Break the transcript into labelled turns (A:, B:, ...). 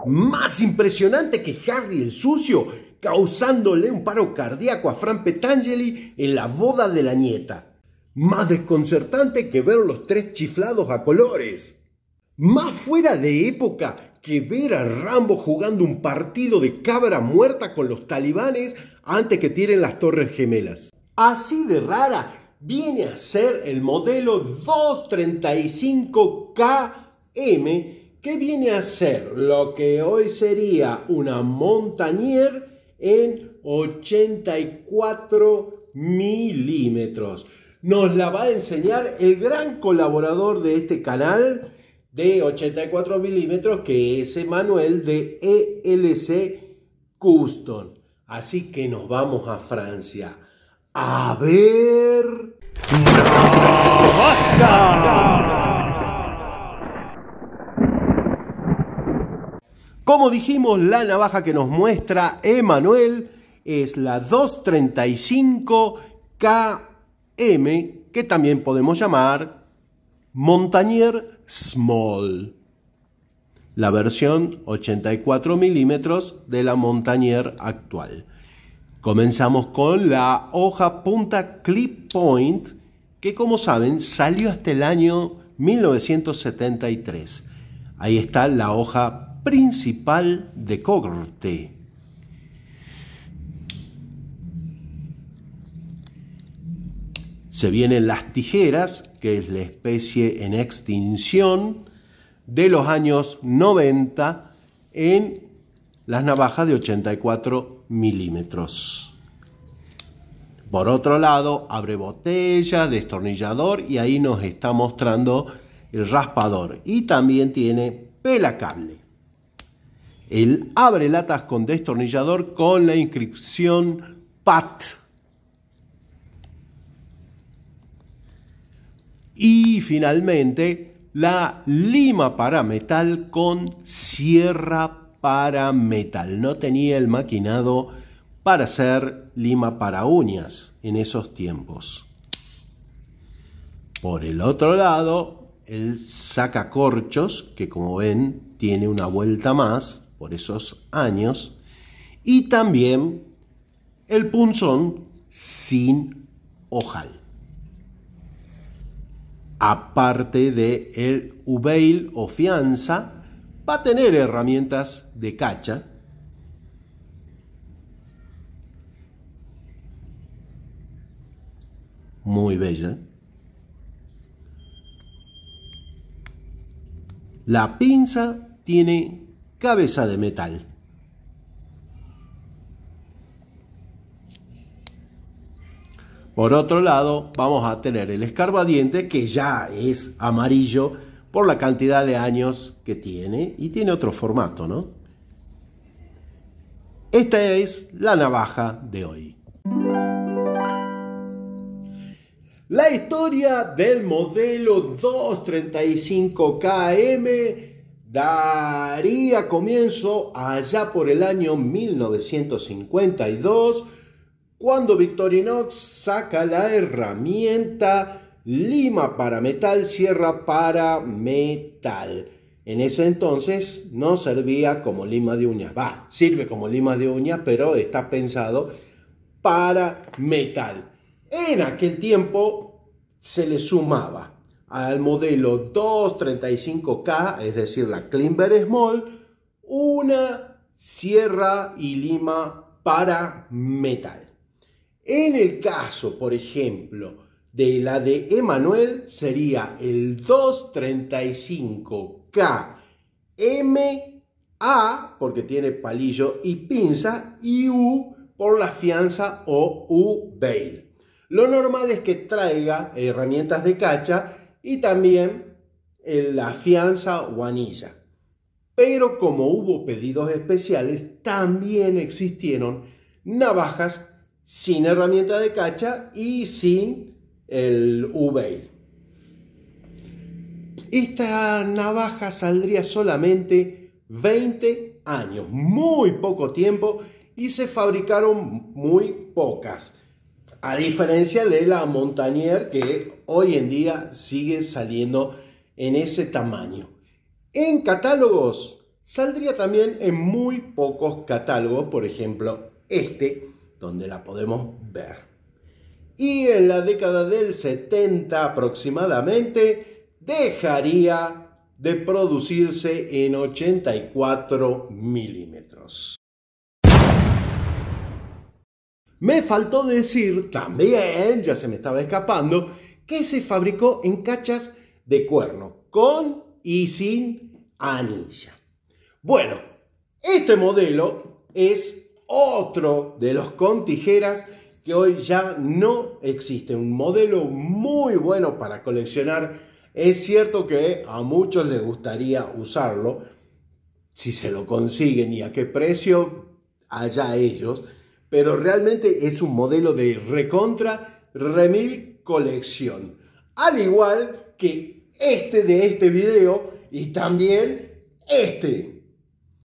A: Más impresionante que Harry el Sucio, causándole un paro cardíaco a Fran Petangeli en la boda de la nieta. Más desconcertante que ver los tres chiflados a colores. Más fuera de época que ver a Rambo jugando un partido de cabra muerta con los talibanes antes que tiren las Torres Gemelas. Así de rara viene a ser el modelo 235KM, que viene a ser lo que hoy sería una Montanier en 84 milímetros. Nos la va a enseñar el gran colaborador de este canal de 84 milímetros, que es Emanuel de ELC Custom. Así que nos vamos a Francia. A ver... Como dijimos, la navaja que nos muestra Emanuel es la 235KM, que también podemos llamar Montanier Small. La versión 84 milímetros de la Montanier actual. Comenzamos con la hoja punta Clip Point, que como saben salió hasta el año 1973. Ahí está la hoja principal de corte. Se vienen las tijeras, que es la especie en extinción de los años 90 en las navajas de 84 milímetros. Por otro lado, abre botella, destornillador, y ahí nos está mostrando el raspador. Y también tiene pelacable. El abre latas con destornillador con la inscripción PAT. Y finalmente la lima para metal con sierra para metal. No tenía el maquinado para hacer lima para uñas en esos tiempos. Por el otro lado, el sacacorchos, que como ven tiene una vuelta más por esos años, y también el punzón sin ojal. Aparte de el uveil o fianza, va a tener herramientas de cacha. Muy bella. La pinza tiene cabeza de metal. Por otro lado, vamos a tener el escarbadiente, que ya es amarillo por la cantidad de años que tiene, y tiene otro formato, ¿no? Esta es la navaja de hoy. La historia del modelo 235KM daría comienzo allá por el año 1952, cuando Victorinox saca la herramienta lima para metal, sierra para metal. En ese entonces no servía como lima de uñas. Sirve como lima de uñas, pero está pensado para metal. En aquel tiempo se le sumaba al modelo 235K, es decir, la Climber Small, una sierra y lima para metal. En el caso, por ejemplo, de la de Emanuel, sería el 235KMA, porque tiene palillo y pinza, y U por la fianza o U-Bail. Lo normal es que traiga herramientas de cacha y también la fianza o anilla. Pero como hubo pedidos especiales, también existieron navajas sin herramienta de cacha y sin el U-Bail. Esta navaja saldría solamente 20 años, muy poco tiempo, y se fabricaron muy pocas. A diferencia de la Montanier, que hoy en día sigue saliendo en ese tamaño. En catálogos Saldría también en muy pocos catálogos, por ejemplo este, donde la podemos ver. Y en la década del 70 aproximadamente dejaría de producirse en 84 milímetros. Me faltó decir también, ya se me estaba escapando, que se fabricó en cachas de cuerno, con y sin anilla. Bueno, este modelo es otro de los con tijeras que hoy ya no existe. Un modelo muy bueno para coleccionar. Es cierto que a muchos les gustaría usarlo. Si se lo consiguen y a qué precio, allá ellos. Pero realmente es un modelo de recontra remil colección. Al igual que este de este video y también este.